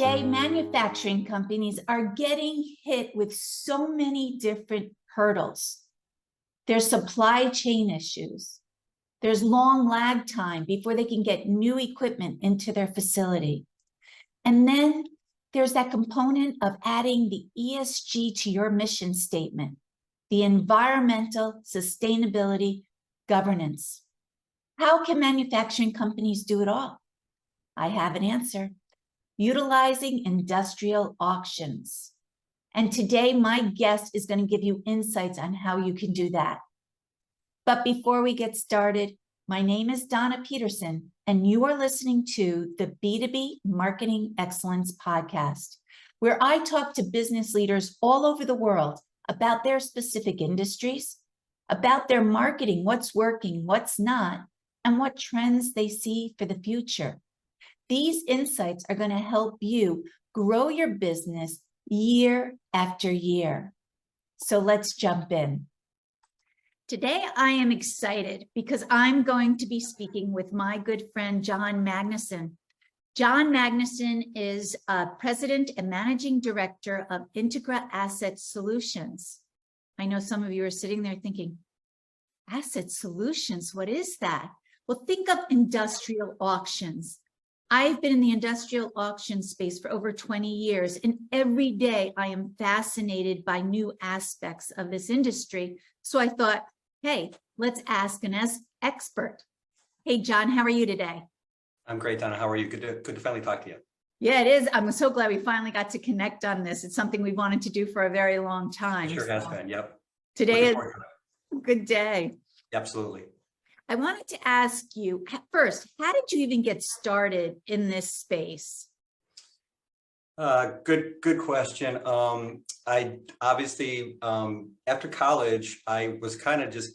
Today, manufacturing companies are getting hit with so many different hurdles. There's supply chain issues. There's long lag time before they can get new equipment into their facility. And then there's that component of adding the ESG to your mission statement, the environmental sustainability governance. How can manufacturing companies do it all? I have an answer. Utilizing industrial auctions. And today, my guest is going to give you insights on how you can do that. But before we get started, my name is Donna Peterson, and you are listening to the B2B Marketing Excellence Podcast, where I talk to business leaders all over the world about their specific industries, about their marketing, what's working, what's not, and what trends they see for the future. These insights are going to help you grow your business year after year. So let's jump in. Today, I am excited because I'm going to be speaking with my good friend, John Magnuson. John Magnuson is President and Managing Director of Integra Asset Solutions. I know some of you are sitting there thinking, Asset Solutions, what is that? Well, think of industrial auctions. I've been in the industrial auction space for over 20 years, and every day I am fascinated by new aspects of this industry. So I thought, hey, let's ask an expert. Hey, John, how are you today? I'm great, Donna. How are you? Good to finally talk to you. Yeah, it is. I'm so glad we finally got to connect on this. It's something we wanted to do for a very long time. Sure has been, yep. Today is a good day. Absolutely. I wanted to ask you first, how did you even get started in this space? Good question. I obviously, after college, I was kind of just,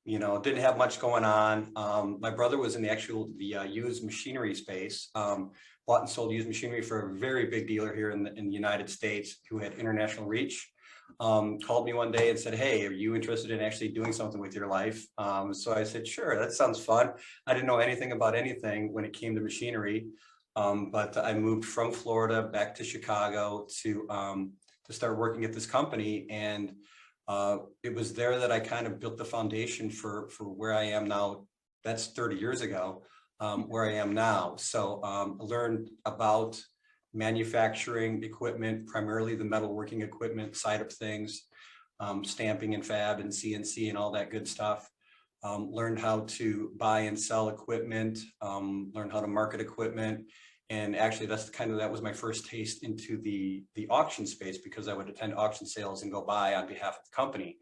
didn't have much going on. My brother was in the used machinery space, bought and sold used machinery for a very big dealer here in the United States who had international reach. Called me one day and said, hey, are you interested in actually doing something with your life? So I said, sure, that sounds fun. I didn't know anything about anything when it came to machinery, but I moved from Florida back to Chicago to start working at this company. And it was there that I kind of built the foundation for where I am now. That's 30 years ago, where I am now. So I learned about manufacturing equipment, primarily the metalworking equipment side of things, stamping and fab and CNC and all that good stuff. Learned how to buy and sell equipment, learned how to market equipment. And actually that was my first taste into the auction space, because I would attend auction sales and go buy on behalf of the company.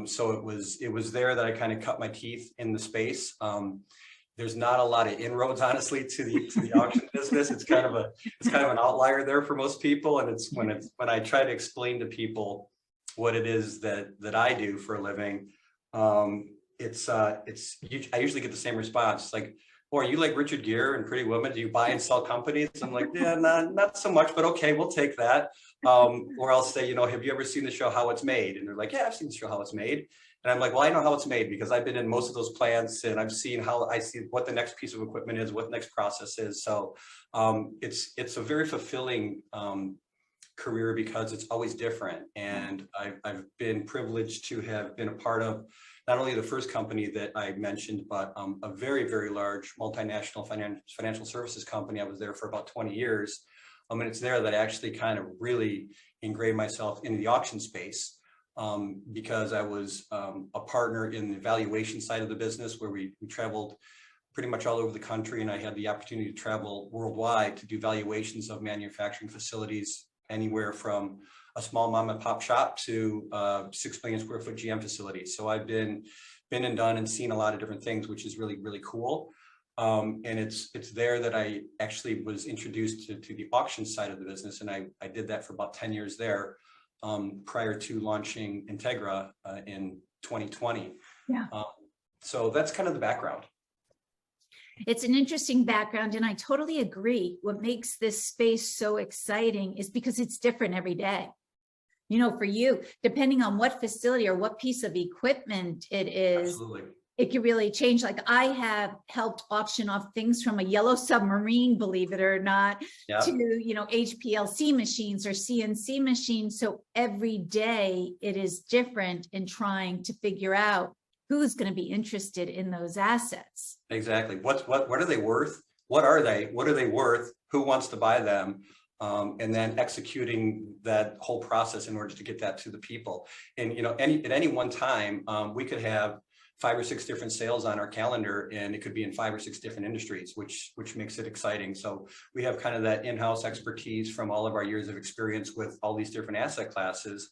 So it was there that I kind of cut my teeth in the space. There's not a lot of inroads, honestly, to the auction business. It's kind of an outlier there for most people. And it's when I try to explain to people what it is that I do for a living, I usually get the same response. It's like, oh, are you like Richard Gere and Pretty Woman? Do you buy and sell companies? I'm like, yeah, not so much, but okay, we'll take that. Or I'll say, have you ever seen the show How It's Made? And they're like, yeah, I've seen the show How It's Made. And I'm like, well, I know how it's made because I've been in most of those plants and I've seen what the next piece of equipment is, what the next process is. So it's a very fulfilling career because it's always different. And I've been privileged to have been a part of not only the first company that I mentioned, but a very, very large multinational financial services company. I was there for about 20 years. And it's there that I actually kind of really ingrained myself into the auction space. Because I was a partner in the valuation side of the business, where we traveled pretty much all over the country, and I had the opportunity to travel worldwide to do valuations of manufacturing facilities, anywhere from a small mom and pop shop to 6 million square foot GM facilities. So I've been and done and seen a lot of different things, which is really, really cool. And it's there that I actually was introduced to the auction side of the business, and I did that for about 10 years there. Prior to launching Integra in 2020. Yeah. So that's kind of the background. It's an interesting background, and I totally agree. What makes this space so exciting is because it's different every day. For you, depending on what facility or what piece of equipment it is, Absolutely. it could really change. Like I have helped auction off things from a yellow submarine, believe it or not, Yeah, to, HPLC machines or CNC machines. So every day it is different in trying to figure out who's going to be interested in those assets. exactly. What are they worth? What are they? What are they worth? Who wants to buy them? And then executing that whole process in order to get that to the people. And, at any one time, we could have 5 or 6 different sales on our calendar, and it could be in 5 or 6 different industries, which makes it exciting. So we have kind of that in-house expertise from all of our years of experience with all these different asset classes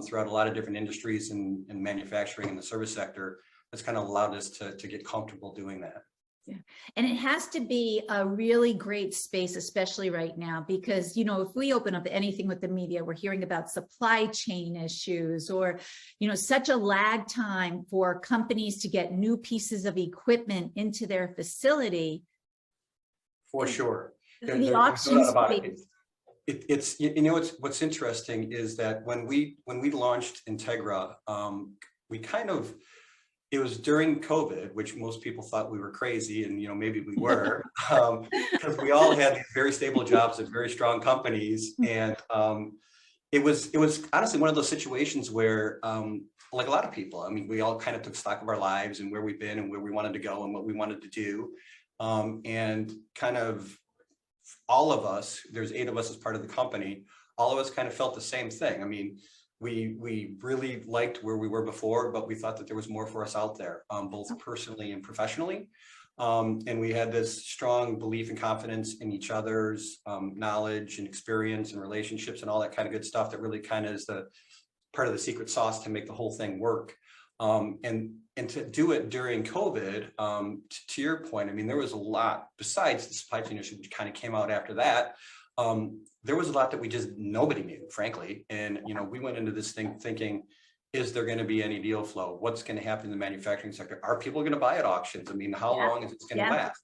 throughout a lot of different industries and manufacturing and the service sector. That's kind of allowed us to get comfortable doing that. Yeah. And it has to be a really great space, especially right now, because, if we open up anything with the media, we're hearing about supply chain issues or, such a lag time for companies to get new pieces of equipment into their facility. For sure. The auction space. It's what's interesting is that when we launched Integra, it was during COVID, which most people thought we were crazy, and maybe we were, because we all had these very stable jobs at very strong companies, and it was honestly one of those situations where, like a lot of people, we all kind of took stock of our lives and where we've been and where we wanted to go and what we wanted to do, and kind of all of us. There's 8 of us as part of the company. All of us kind of felt the same thing. We really liked where we were before, but we thought that there was more for us out there, both personally and professionally. And we had this strong belief and confidence in each other's knowledge and experience and relationships and all that kind of good stuff that really kind of is the part of the secret sauce to make the whole thing work. And to do it during COVID, to your point, there was a lot besides the supply chain issue, which kind of came out after that. There was a lot that nobody knew, frankly. And, we went into this thing thinking, is there going to be any deal flow? What's going to happen in the manufacturing sector? Are people going to buy at auctions? How long is it going to last?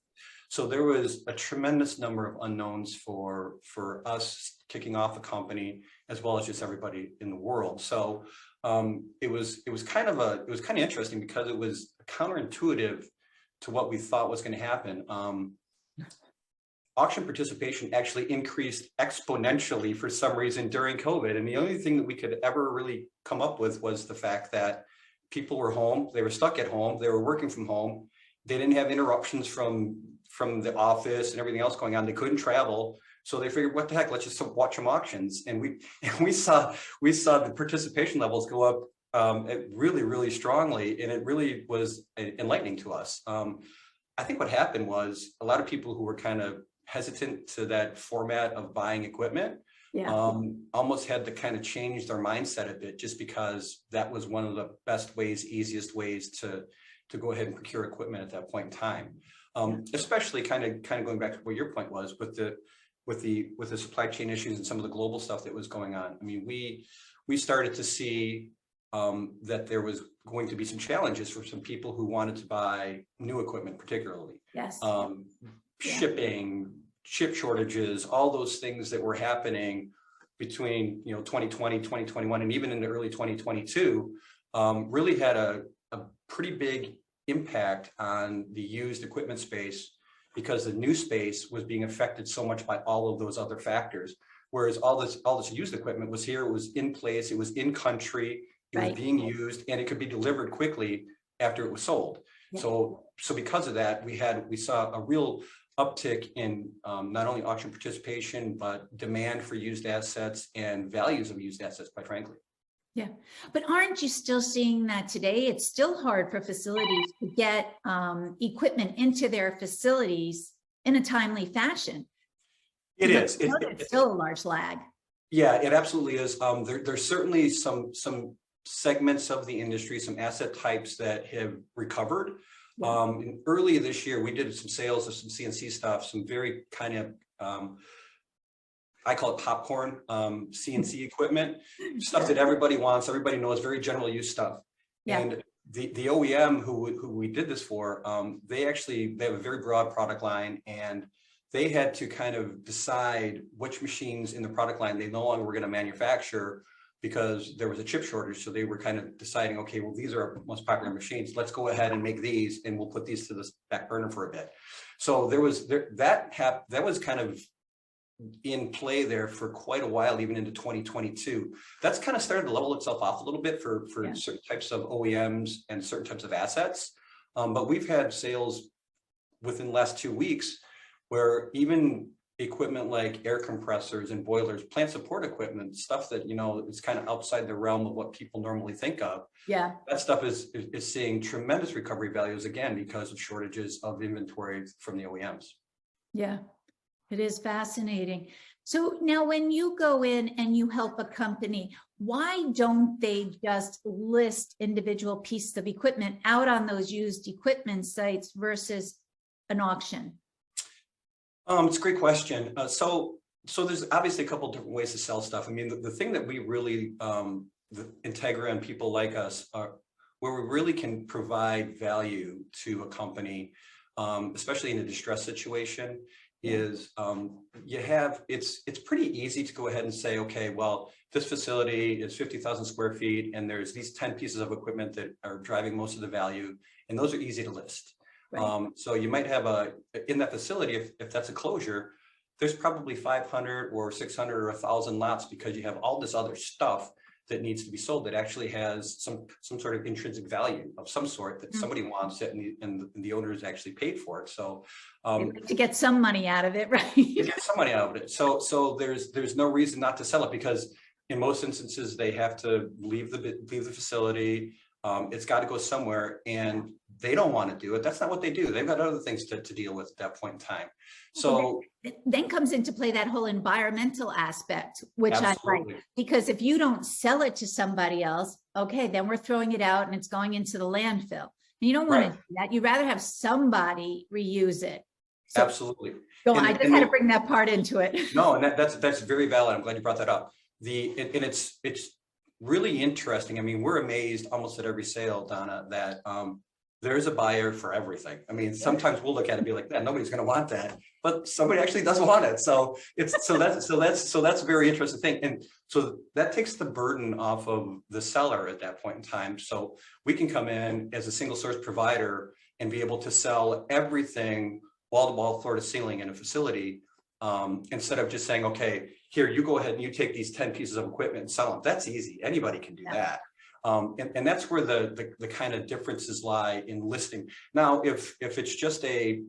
So there was a tremendous number of unknowns for us kicking off a company, as well as just everybody in the world. So it was kind of interesting because it was counterintuitive to what we thought was going to happen. Auction participation actually increased exponentially for some reason during COVID. And the only thing that we could ever really come up with was the fact that people were home, they were stuck at home, they were working from home, they didn't have interruptions from the office and everything else going on, they couldn't travel. So they figured, what the heck, let's just watch some auctions. And we saw the participation levels go up really, really strongly. And it really was enlightening to us. I think what happened was a lot of people who were kind of hesitant to that format of buying equipment, almost had to kind of change their mindset a bit, just because that was one of the best ways, easiest ways to go ahead and procure equipment at that point in time. Especially kind of going back to what your point was with the supply chain issues and some of the global stuff that was going on. We started to see that there was going to be some challenges for some people who wanted to buy new equipment, particularly. Yes. Shipping, chip shortages, all those things that were happening between 2020, 2021, and even into early 2022 really had a pretty big impact on the used equipment space, because the new space was being affected so much by all of those other factors. Whereas all this used equipment was here, it was in place, it was in country, it was being used, and it could be delivered quickly after it was sold. Yeah. So because of that, we saw a real uptick in not only auction participation, but demand for used assets and values of used assets, quite frankly. Yeah, but aren't you still seeing that today? It's still hard for facilities to get equipment into their facilities in a timely fashion. It is. It's still a large lag. Yeah, it absolutely is. There's certainly some segments of the industry, some asset types that have recovered. Yeah. Early this year, we did some sales of some CNC stuff, some very kind of, I call it popcorn CNC equipment, stuff that everybody wants, everybody knows, very general use stuff. Yeah. And the OEM who we did this for, they have a very broad product line, and they had to kind of decide which machines in the product line they no longer were going to manufacture because there was a chip shortage. So they were kind of deciding, okay, well, these are our most popular machines. Let's go ahead and make these, and we'll put these to the back burner for a bit. So that was kind of in play there for quite a while, even into 2022. That's kind of started to level itself off a little bit for certain types of OEMs and certain types of assets. But we've had sales within the last 2 weeks where even equipment like air compressors and boilers, plant support equipment, stuff that, is kind of outside the realm of what people normally think of. Yeah. That stuff is seeing tremendous recovery values, again, because of shortages of inventory from the OEMs. Yeah, it is fascinating. So now when you go in and you help a company, why don't they just list individual pieces of equipment out on those used equipment sites versus an auction? It's a great question. So there's obviously a couple different ways to sell stuff. I mean, the thing that we really, the Integra and people like us are, where we really can provide value to a company, especially in a distress situation, is it's pretty easy to go ahead and say, okay, well, this facility is 50,000 square feet, and there's these 10 pieces of equipment that are driving most of the value, and those are easy to list. Right. So you might have in that facility, if that's a closure, there's probably 500 or 600 or 1,000 lots, because you have all this other stuff that needs to be sold that actually has some sort of intrinsic value of some sort that somebody wants it, and the owner is actually paid for it. So to get some money out of it, right? To get some money out of it. So there's no reason not to sell it, because in most instances they have to leave the facility. It's got to go somewhere, and they don't want to do it. That's not what they do. They've got other things to deal with at that point in time. So then comes into play that whole environmental aspect, which absolutely. I like, because if you don't sell it to somebody else, okay, then we're throwing it out and it's going into the landfill. You don't want to do that. You'd rather have somebody reuse it. So, absolutely. I just had to bring that part into it. No, and that's very valid. I'm glad you brought that up. And it's really interesting. I mean, we're amazed almost at every sale, Donna, that there's a buyer for everything. I mean, sometimes we'll look at it and be like, nobody's going to want that, but somebody actually does want it. So that's a very interesting thing. And so that takes the burden off of the seller at that point in time. So we can come in as a single source provider and be able to sell everything wall to wall, floor to ceiling in a facility, instead of just saying, okay, here, you go ahead and you take these 10 pieces of equipment and sell them. That's easy. Anybody can do that. And that's where the kind of differences lie in listing. Now, if it's just a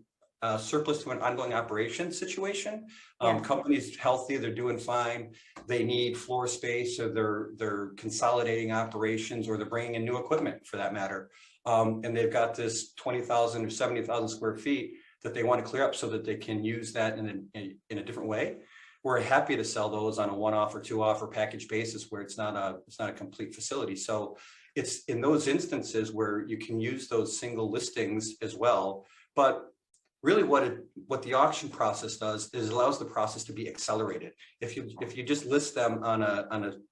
surplus to an ongoing operation situation, company's healthy, they're doing fine, they need floor space, or they're consolidating operations, or they're bringing in new equipment for that matter, and they've got this 20,000 or 70,000 square feet that they want to clear up so that they can use that in a different way. We're happy to sell those on a one-off or two-off or package basis where it's not a complete facility. So it's in those instances where you can use those single listings as well. But really what the auction process does is allows the process to be accelerated. If you just list them on a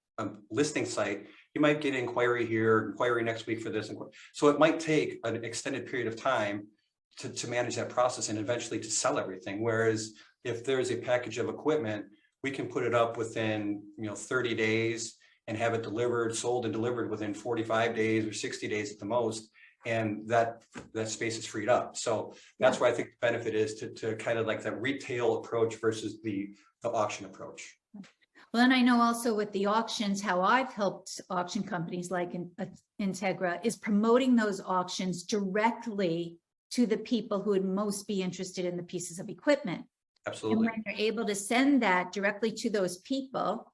listing site, you might get inquiry here, inquiry next week for this. So it might take an extended period of time to manage that process and eventually to sell everything. Whereas if there's a package of equipment, we can put it up within 30 days and have it sold and delivered within 45 days or 60 days at the most, and that space is freed up. So that's where I think the benefit is to kind of like that retail approach versus the auction approach. Well, and I know also with the auctions, how I've helped auction companies like Integra is promoting those auctions directly to the people who would most be interested in the pieces of equipment. Absolutely. And when you're able to send that directly to those people,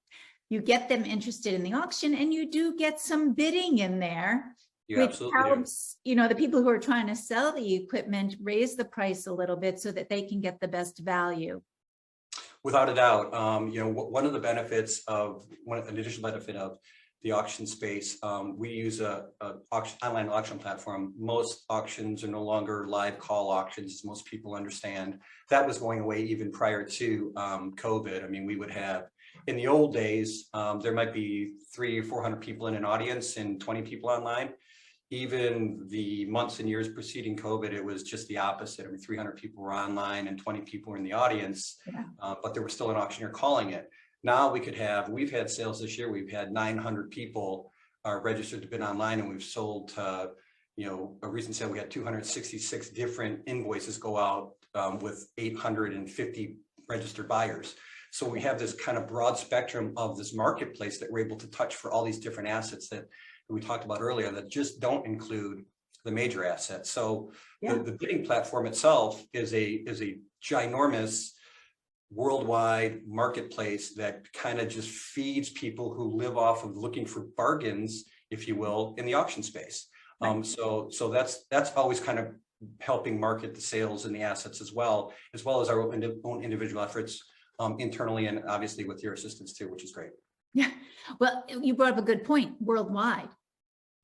you get them interested in the auction, and you do get some bidding in there, which helps, the people who are trying to sell the equipment raise the price a little bit so that they can get the best value. Without a doubt, one of the benefits an additional benefit of the auction space, we use an online auction platform. Most auctions are no longer live call auctions, as most people understand. That was going away even prior to COVID. I mean, we would have, in the old days, there might be 300 or 400 people in an audience and 20 people online. Even the months and years preceding COVID, it was just the opposite. I mean, 300 people were online and 20 people were in the audience, but there was still an auctioneer calling it. Now we've had sales this year. We've had 900 people registered to bid online, and we've sold to, a recent sale, we had 266 different invoices go out with 850 registered buyers. So we have this kind of broad spectrum of this marketplace that we're able to touch for all these different assets that we talked about earlier that just don't include the major assets. So the bidding platform itself is a ginormous worldwide marketplace that kind of just feeds people who live off of looking for bargains, if you will, in the auction space. Right. So that's always kind of helping market the sales and the assets as well as our own individual efforts internally, and obviously with your assistance too, which is great. Yeah, well, you brought up a good point. Worldwide,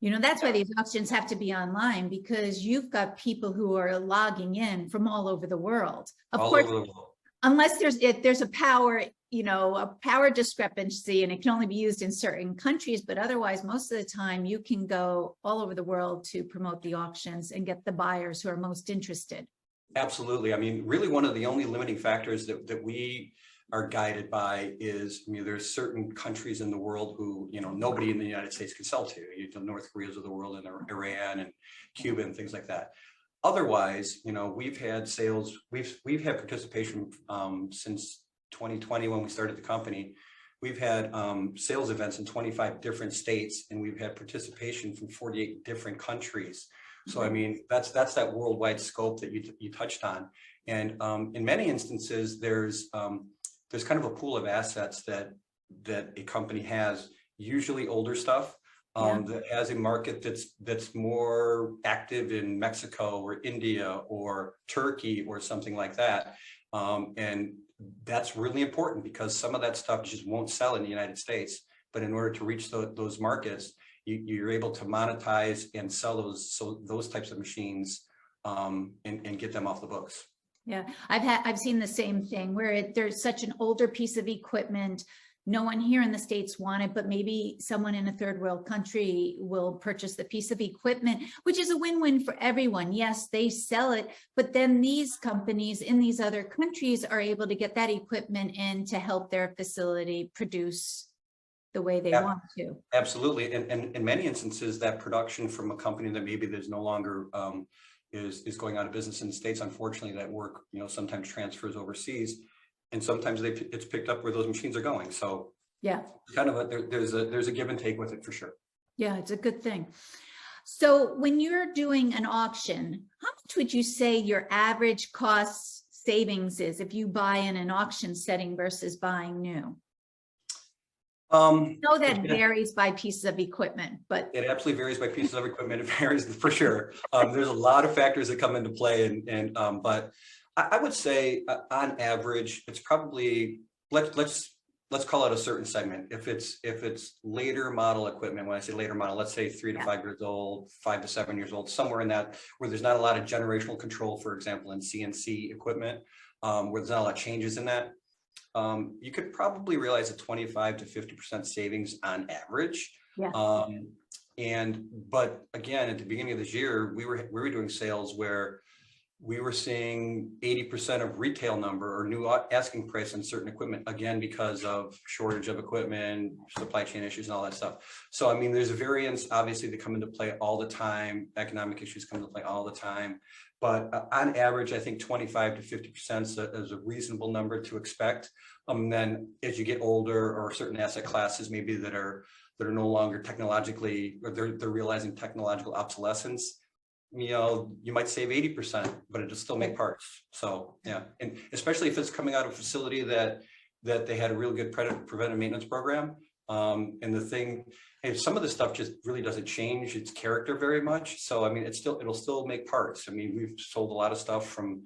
that's why these auctions have to be online, because you've got people who are logging in from all over the world. Of course, over the world. Unless there's a power discrepancy and it can only be used in certain countries, but otherwise, most of the time you can go all over the world to promote the auctions and get the buyers who are most interested. Absolutely. I mean, really one of the only limiting factors that we are guided by is, there's certain countries in the world who, nobody in the United States can sell to. North Korea's of the world, and Iran and Cuba and things like that. Otherwise, we've had sales, we've had participation since 2020 when we started the company. We've had sales events in 25 different states, and we've had participation from 48 different countries. So, that's that worldwide scope that you touched on. And in many instances, there's kind of a pool of assets that a company has, usually older stuff, that has a market that's more active in Mexico or India or Turkey or something like that. And that's really important because some of that stuff just won't sell in the United States. But in order to reach those markets, you're able to monetize and sell those types of machines and get them off the books. Yeah, I've seen the same thing where there's such an older piece of equipment. No one here in the States want it, but maybe someone in a third world country will purchase the piece of equipment, which is a win-win for everyone. Yes, they sell it, but then these companies in these other countries are able to get that equipment in to help their facility produce the way they want to. Absolutely. And in many instances, that production from a company that maybe there's no longer is going out of business in the States, unfortunately, that work, sometimes transfers overseas. And sometimes it's picked up where those machines are going. So yeah, kind of there's a give and take with it for sure. Yeah, it's a good thing. So when you're doing an auction, how much would you say your average cost savings is if you buy in an auction setting versus buying new? I know that varies by pieces of equipment, but it absolutely varies by pieces of equipment. It varies for sure. There's a lot of factors that come into play, but I would say on average, it's probably let's call it a certain segment. If it's later model equipment, when I say later model, let's say 3 to 5 years old, 5 to 7 years old, somewhere in that where there's not a lot of generational control, for example, in CNC equipment, where there's not a lot of changes in that. You could probably realize a 25 to 50% savings on average. Yeah. But again, at the beginning of this year, we were doing sales where we were seeing 80% of retail number or new asking price on certain equipment, again, because of shortage of equipment, supply chain issues and all that stuff. So, there's a variance, obviously, that come into play all the time. Economic issues come into play all the time. But on average, I think 25 to 50% is a reasonable number to expect. Then as you get older, or certain asset classes maybe that are no longer technologically, or they're realizing technological obsolescence, you might save 80%, but it'll still make parts. So yeah, and especially if it's coming out of a facility that they had a real good preventive maintenance program. And the thing, some of the stuff just really doesn't change its character very much. So it'll still make parts. We've sold a lot of stuff from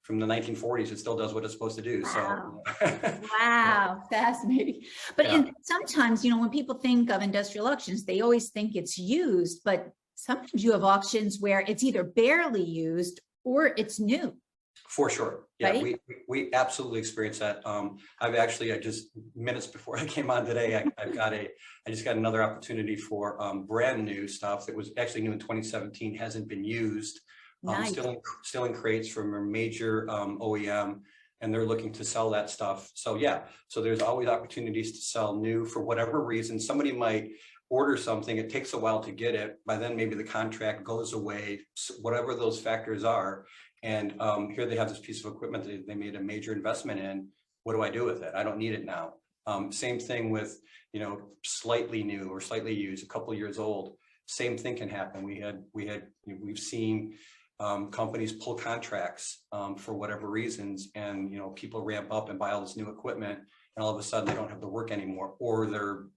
the 1940s. It still does what it's supposed to do. Wow. So wow, fascinating. But sometimes, when people think of industrial auctions, they always think it's used, but sometimes you have auctions where it's either barely used or it's new. For sure. Yeah, right? we absolutely experience that. I just minutes before I came on today, I just got another opportunity for brand new stuff that was actually new in 2017, hasn't been used. Nice. Still in crates from a major OEM. and they're looking to sell that stuff. So yeah, so there's always opportunities to sell new for whatever reason. Somebody might order something, it takes a while to get it, by then maybe the contract goes away, whatever those factors are. And here they have this piece of equipment that they made a major investment in. What do I do with it? I don't need it now. Same thing with, slightly new or slightly used, a couple of years old. Same thing can happen. We've seen companies pull contracts for whatever reasons, and people ramp up and buy all this new equipment, and all of a sudden they don't have the work anymore, or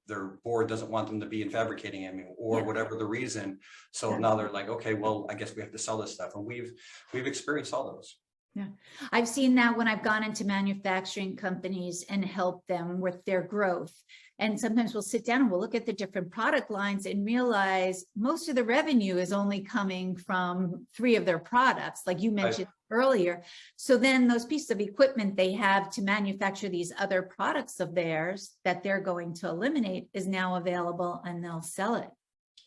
their board doesn't want them to be in fabricating anymore, or whatever the reason. So now they're like, okay, well, I guess we have to sell this stuff, and we've experienced all those. Yeah, I've seen that when I've gone into manufacturing companies and helped them with their growth. And sometimes we'll sit down and we'll look at the different product lines and realize most of the revenue is only coming from 3 of their products, like you mentioned earlier. So then those pieces of equipment they have to manufacture these other products of theirs that they're going to eliminate is now available, and they'll sell it.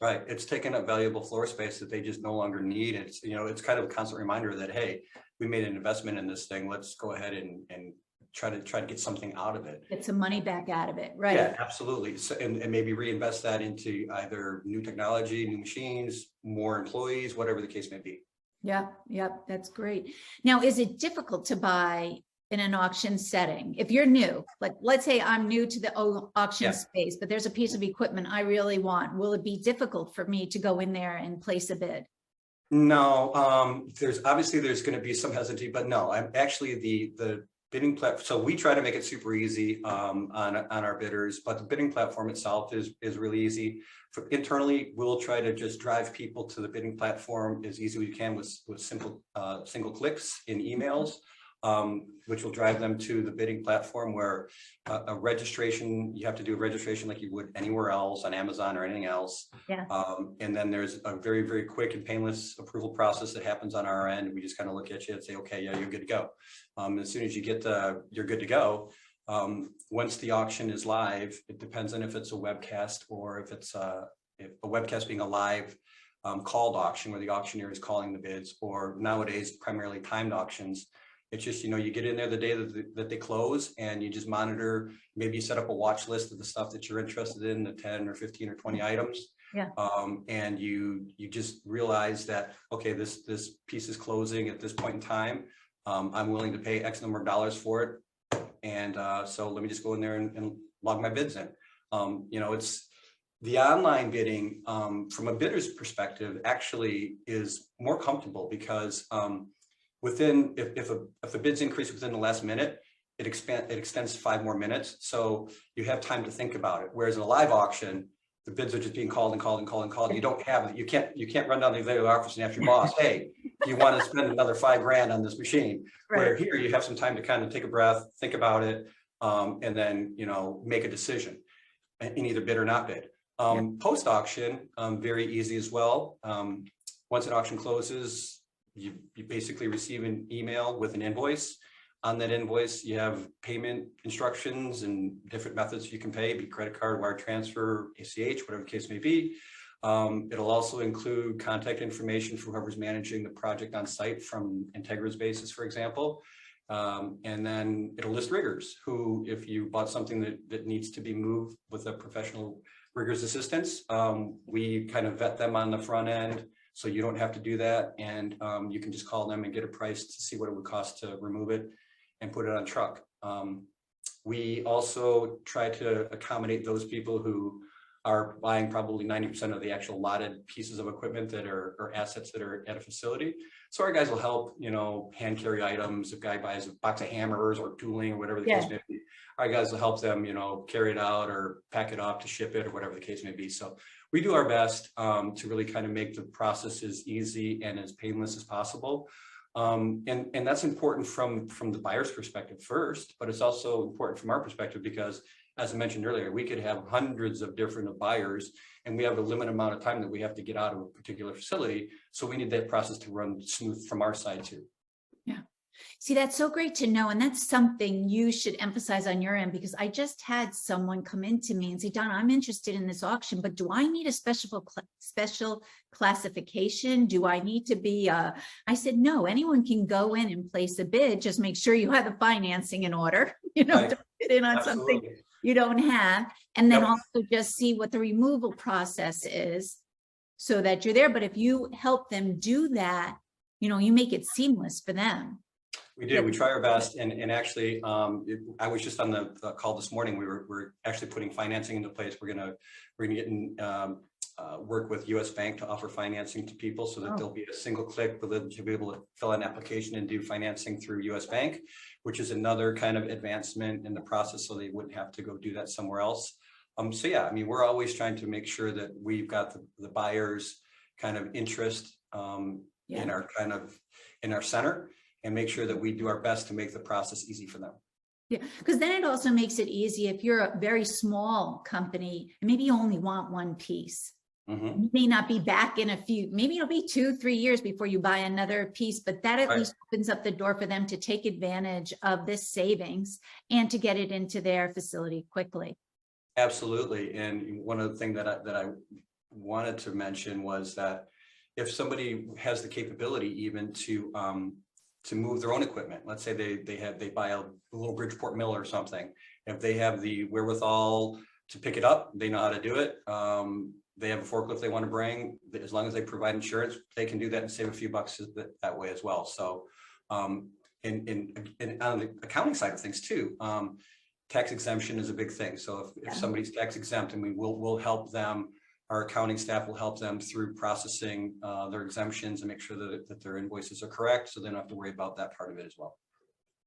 Right. It's taken up valuable floor space that they just no longer need. It's, it's kind of a constant reminder that, hey, we made an investment in this thing. Let's go ahead and try to get something out of it. Get some money back out of it. Right. Yeah, absolutely. So, and maybe reinvest that into either new technology, new machines, more employees, whatever the case may be. Yeah. Yep. That's great. Now, is it difficult to buy in an auction setting? If you're new, like let's say I'm new to the auction space, but there's a piece of equipment I really want. Will it be difficult for me to go in there and place a bid? No, there's going to be some hesitancy, but no, I'm actually the bidding platform. So we try to make it super easy on our bidders, but the bidding platform itself is really easy. Internally, we'll try to just drive people to the bidding platform as easy as we can with simple single clicks in emails. Which will drive them to the bidding platform, where a registration, you have to do a registration like you would anywhere else on Amazon or anything else. Yeah. And then there's a very, very quick and painless approval process that happens on our end. We just kind of look at you and say, okay, yeah, you're good to go. As soon as you get you're good to go. Once the auction is live, it depends on if it's a webcast or if it's if a webcast being a live called auction where the auctioneer is calling the bids, or nowadays primarily timed auctions. It's just, you get in there the day that they close, and you just monitor. Maybe you set up a watch list of the stuff that you're interested in, the 10 or 15 or 20 items. Yeah. And you just realize that, okay, this piece is closing at this point in time. I'm willing to pay X number of dollars for it. And so let me just go in there and log my bids in. It's the online bidding from a bidder's perspective actually is more comfortable, because if a bid's increase within the last minute, it extends 5 more minutes. So you have time to think about it. Whereas in a live auction, the bids are just being called and called and called and called. You don't have it. You can't run down to the executive office and ask your boss, hey, do you want to spend another $5,000 on this machine? Right. Where here you have some time to kind of take a breath, think about it, and then, make a decision and either bid or not bid. Post auction, very easy as well. Once an auction closes, you basically receive an email with an invoice. On that invoice, you have payment instructions and different methods you can pay, be credit card, wire transfer, ACH, whatever the case may be. It'll also include contact information for whoever's managing the project on site from Integra's basis, for example. And then it'll list riggers who, if you bought something that needs to be moved with a professional rigger's assistance, we kind of vet them on the front end. So you don't have to do that, and you can just call them and get a price to see what it would cost to remove it and put it on a truck. We also try to accommodate those people who are buying probably 90% of the actual allotted pieces of equipment that are assets that are at a facility. So our guys will help, hand carry items. If a guy buys a box of hammers or tooling or whatever the case may be, our guys will help them, carry it out or pack it up to ship it or whatever the case may be. So we do our best to really kind of make the process as easy and as painless as possible. And that's important from the buyer's perspective first, but it's also important from our perspective because, as I mentioned earlier, we could have hundreds of different buyers, and we have a limited amount of time that we have to get out of a particular facility. So we need that process to run smooth from our side too. Yeah. See, that's so great to know. And that's something you should emphasize on your end, because I just had someone come into me and say, Donna, I'm interested in this auction, but do I need a special classification? Do I need to be, I said, no, anyone can go in and place a bid. Just make sure you have the financing in order, Right. don't bid in on Absolutely. something you don't have. And then Yep. also just see what the removal process is so that you're there. But if you help them do that, you make it seamless for them. We do. We try our best, and actually, I was just on the call this morning. We're actually putting financing into place. We're gonna get in, work with U.S. Bank to offer financing to people, so that there'll be a single click for them to be able to fill out an application and do financing through U.S. Bank, which is another kind of advancement in the process, so they wouldn't have to go do that somewhere else. So yeah, I mean, we're always trying to make sure that we've got the buyers' kind of interest in our center, and make sure that we do our best to make the process easy for them. Yeah, because then it also makes it easy if you're a very small company and maybe you only want one piece. Mm-hmm. You may not be back in maybe it'll be 2-3 years before you buy another piece, but that at least opens up the door for them to take advantage of this savings and to get it into their facility quickly. Absolutely. And one of the things that I wanted to mention was that if somebody has the capability even to move their own equipment, let's say they buy a little Bridgeport mill or something, if they have the wherewithal to pick it up, they know how to do it. They have a forklift they want to bring, as long as they provide insurance, they can do that and save a few bucks that way as well. So and on the accounting side of things too, tax exemption is a big thing. So if somebody's tax exempt, and we'll help them, our accounting staff will help them through processing their exemptions and make sure that their invoices are correct, so they don't have to worry about that part of it as well.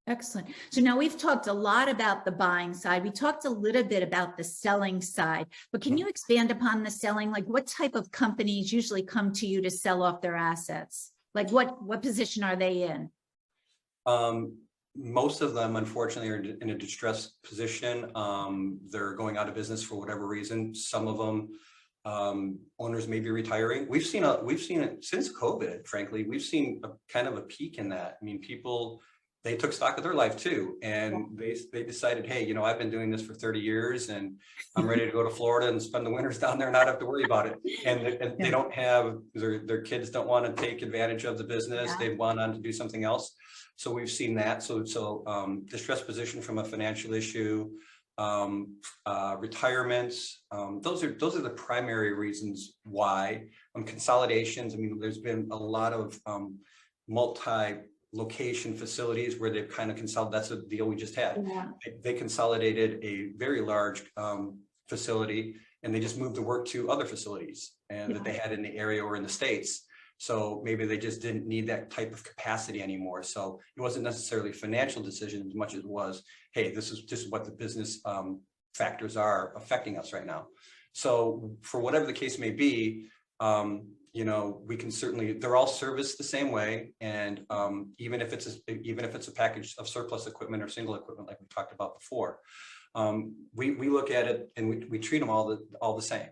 Excellent. So now we've talked a lot about the buying side. We talked a little bit about the selling side, but can you expand upon the selling? Like, what type of companies usually come to you to sell off their assets? Like what position are they in? Most of them, unfortunately, are in a distressed position. They're going out of business for whatever reason. Some of them, owners may be retiring. We've seen it since COVID. Frankly, we've seen a kind of a peak in that. I mean, people, they took stock of their life too, and they decided, hey, I've been doing this for 30 years, and I'm ready to go to Florida and spend the winters down there and not have to worry about it. And they don't have their kids don't want to take advantage of the business. They've gone on to do something else. So we've seen that. So distressed position from a financial issue, retirements. Those are the primary reasons why. Consolidations. I mean, there's been a lot of multi-location facilities where they've kind of consolidated. That's a deal we just had. Yeah. They consolidated a very large facility, and they just moved the work to other facilities and that they had in the area or in the States. So maybe they just didn't need that type of capacity anymore. So it wasn't necessarily a financial decision as much as it was, hey, this is just what the business factors are affecting us right now. So for whatever the case may be, we can certainly, they're all serviced the same way. And even if it's a package of surplus equipment or single equipment, like we talked about before, we look at it and we treat them all the same.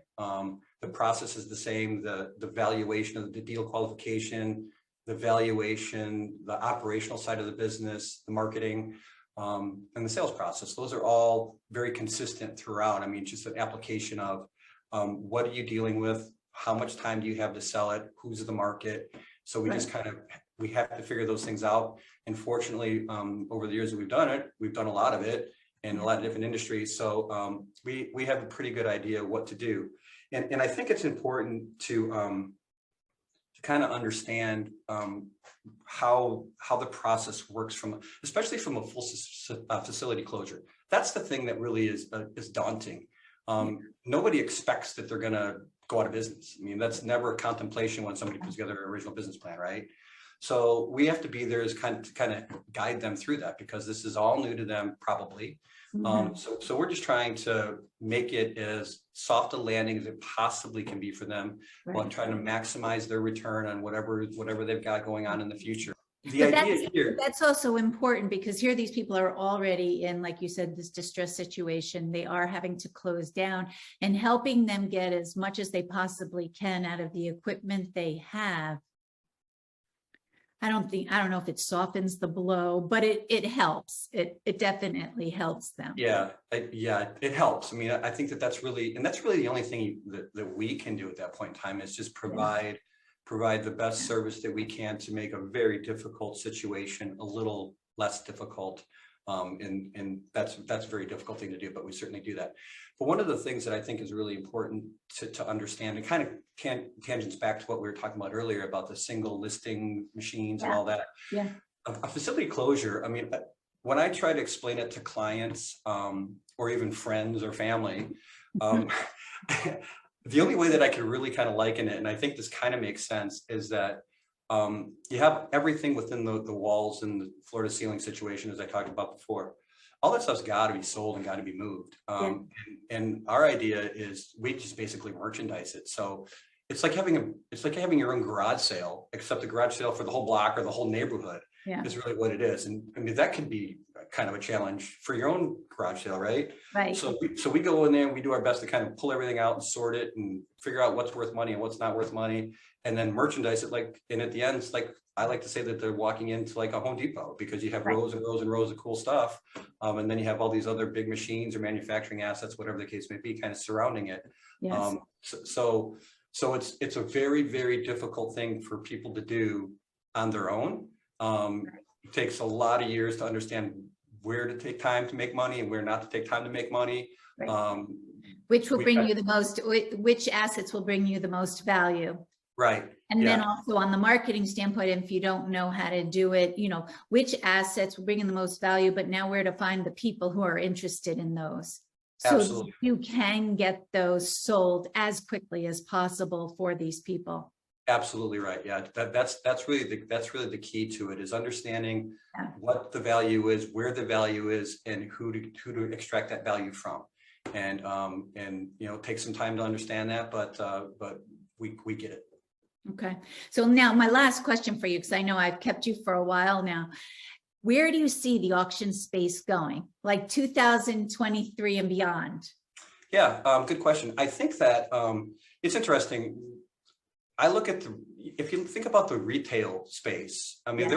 The process is the same, the valuation of the deal qualification, the valuation, the operational side of the business, the marketing, and the sales process. Those are all very consistent throughout. I mean, just an application of what are you dealing with? How much time do you have to sell it? Who's the market? So we just we have to figure those things out. And fortunately, over the years that we've done it, we've done a lot of it in a lot of different industries. So we have a pretty good idea of what to do. And I think it's important to kind of understand how the process works especially from a full facility closure. That's the thing that really is daunting. Nobody expects that they're going to go out of business. I mean, that's never a contemplation when somebody puts together an original business plan, right? So we have to be there as kind of guide them through that, because this is all new to them probably. So we're just trying to make it as soft a landing as it possibly can be for them, while trying to maximize their return on whatever they've got going on in the future. That's also important, because here these people are already in, like you said, this distress situation. They are having to close down, and helping them get as much as they possibly can out of the equipment they have. I don't know if it softens the blow, but it helps. It definitely helps them. Yeah, it helps. I mean, I think that's really the only thing that we can do at that point in time is just provide the best service that we can to make a very difficult situation a little less difficult. And that's a very difficult thing to do, but we certainly do that. But one of the things that I think is really important to understand, and kind of tangents back to what we were talking about earlier about the single listing machines and all that. Yeah. A facility closure, I mean, when I try to explain it to clients or even friends or family, the only way that I can really kind of liken it, and I think this kind of makes sense, is that you have everything within the walls and the floor to ceiling situation, as I talked about before. All that stuff's got to be sold and got to be moved. And our idea is we just basically merchandise it. So it's like having your own garage sale, except the garage sale for the whole block or the whole neighborhood is really what it is. And I mean, that can be kind of a challenge for your own garage sale, right? Right. So we go in there and we do our best to kind of pull everything out and sort it and figure out what's worth money and what's not worth money, and then merchandise it and at the end, it's like, I like to say that they're walking into like a Home Depot, because you have rows and rows and rows of cool stuff. And then you have all these other big machines or manufacturing assets, whatever the case may be, kind of surrounding it. Yes. So it's a very, very difficult thing for people to do on their own. It takes a lot of years to understand where to take time to make money and where not to take time to make money. Right. Which will bring you the most, which assets will bring you the most value. Right. And then also on the marketing standpoint, if you don't know how to do it, which assets will bring in the most value, but now where to find the people who are interested in those. So Absolutely. You can get those sold as quickly as possible for these people. Absolutely right. Yeah, that's really the key to it, is understanding what the value is, where the value is, and who to extract that value from. And take some time to understand that, but we get it. Okay. So now my last question for you, because I know I've kept you for a while now. Where do you see the auction space going, like 2023 and beyond? Yeah, good question. I think that it's interesting. I look at if you think about the retail space, I mean,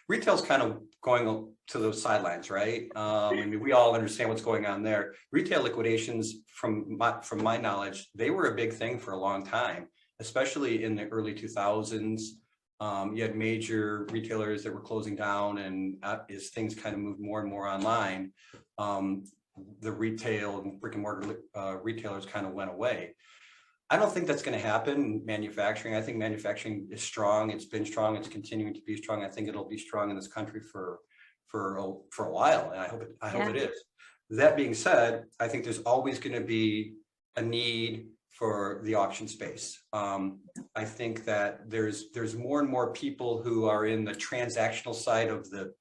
retail's kind of going to those sidelines, right? I mean, we all understand what's going on there. Retail liquidations, from my knowledge, they were a big thing for a long time, especially in the early 2000s. You had major retailers that were closing down, and as things kind of moved more and more online, the retail and brick and mortar retailers kind of went away. I don't think that's going to happen in manufacturing. I think manufacturing is strong. It's been strong. It's continuing to be strong. I think it'll be strong in this country for a while, and I hope it is. That being said, I think there's always going to be a need for the auction space. I think that there's more and more people who are in the transactional side of the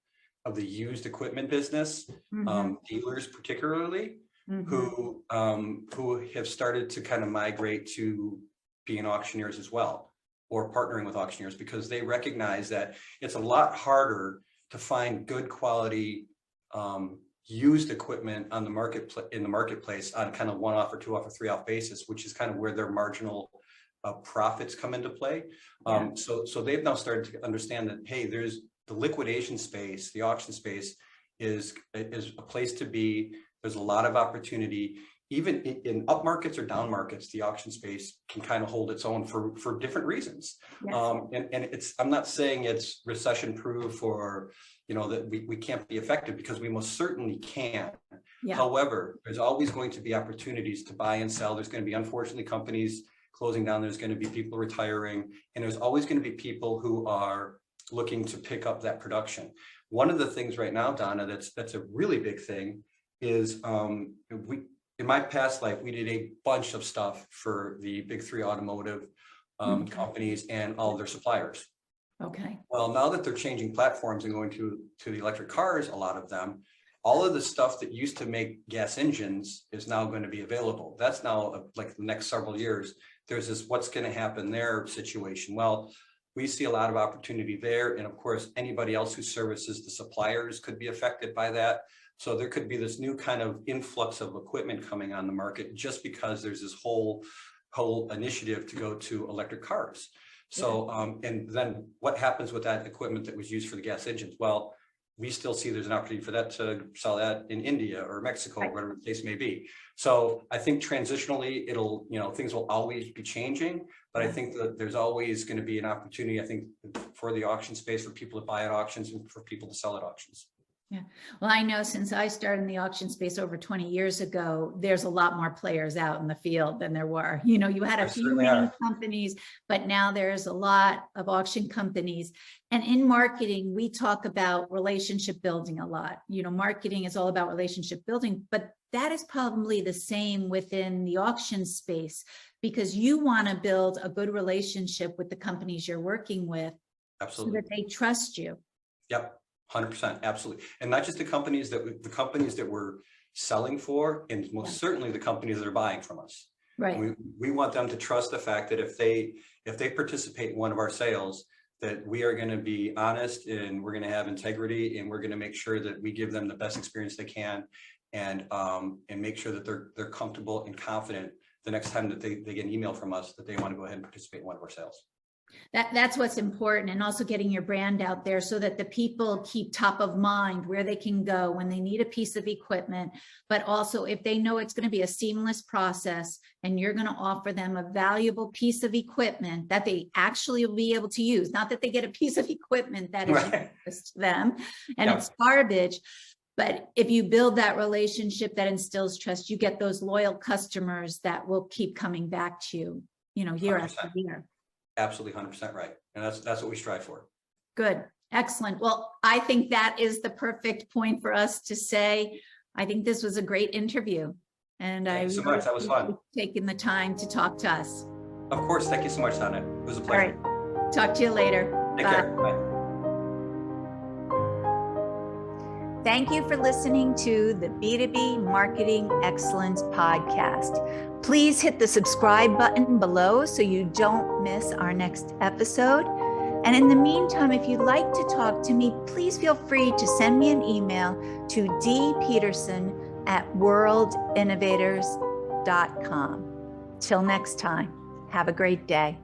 used equipment business, dealers particularly, who have started to kind of migrate to being auctioneers as well, or partnering with auctioneers, because they recognize that it's a lot harder to find good quality used equipment on the marketplace on kind of 1-off or 2-off or 3-off basis, which is kind of where their marginal profits come into play. So they've now started to understand that, hey, there's the liquidation space, the auction space is a place to be. There's a lot of opportunity. Even in up markets or down markets, the auction space can kind of hold its own for different reasons. And I'm not saying it's recession proof or that we can't be affected, because we most certainly can. However, there's always going to be opportunities to buy and sell. There's going to be, unfortunately, companies closing down. There's going to be people retiring, and there's always going to be people who are looking to pick up that production. One of the things right now, Donna, that's a really big thing is in my past life, we did a bunch of stuff for the big 3 automotive companies and all their suppliers. Okay. Well, now that they're changing platforms and going to the electric cars, a lot of them, all of the stuff that used to make gas engines is now going to be available. That's now like the next several years. There's this what's going to happen there situation. Well, we see a lot of opportunity there. And of course, anybody else who services the suppliers could be affected by that. So there could be this new kind of influx of equipment coming on the market just because there's this whole initiative to go to electric cars. So, and then what happens with that equipment that was used for the gas engines? Well, we still see there's an opportunity for that to sell that in India or Mexico, Right. whatever the case may be. So I think transitionally, it'll, things will always be changing, but I think that there's always going to be an opportunity, I think, for the auction space, for people to buy at auctions and for people to sell at auctions. Yeah. Well, I know since I started in the auction space over 20 years ago, there's a lot more players out in the field than there were. You had a few many companies, but now there's a lot of auction companies. And in marketing, we talk about relationship building a lot. Marketing is all about relationship building, but that is probably the same within the auction space, because you want to build a good relationship with the companies you're working with. Absolutely. So that they trust you. Yep. 100%, absolutely. And not just the companies that we're selling for, and most certainly the companies that are buying from us. Right. We want them to trust the fact that if they participate in one of our sales, that we are going to be honest and we're going to have integrity and we're going to make sure that we give them the best experience they can, and make sure that they're comfortable and confident the next time that they get an email from us that they want to go ahead and participate in one of our sales. That's what's important, and also getting your brand out there so that the people keep top of mind where they can go when they need a piece of equipment, but also if they know it's going to be a seamless process and you're going to offer them a valuable piece of equipment that they actually will be able to use, not that they get a piece of equipment that is useless to them and it's garbage. But if you build that relationship that instills trust, you get those loyal customers that will keep coming back to you, year 100%. After year. Absolutely 100% right. And that's what we strive for. Good. Excellent. Well, I think that is the perfect point for us to say, I think this was a great interview. And Thank you so much. That was fun. Taking the time to talk to us. Of course. Thank you so much, Donna. It was a pleasure. All right. Talk to you later. Take care. Bye. Thank you for listening to the B2B Marketing Excellence Podcast. Please hit the subscribe button below so you don't miss our next episode. And in the meantime, if you'd like to talk to me, please feel free to send me an email to dpeterson@worldinnovators.com. Till next time, have a great day.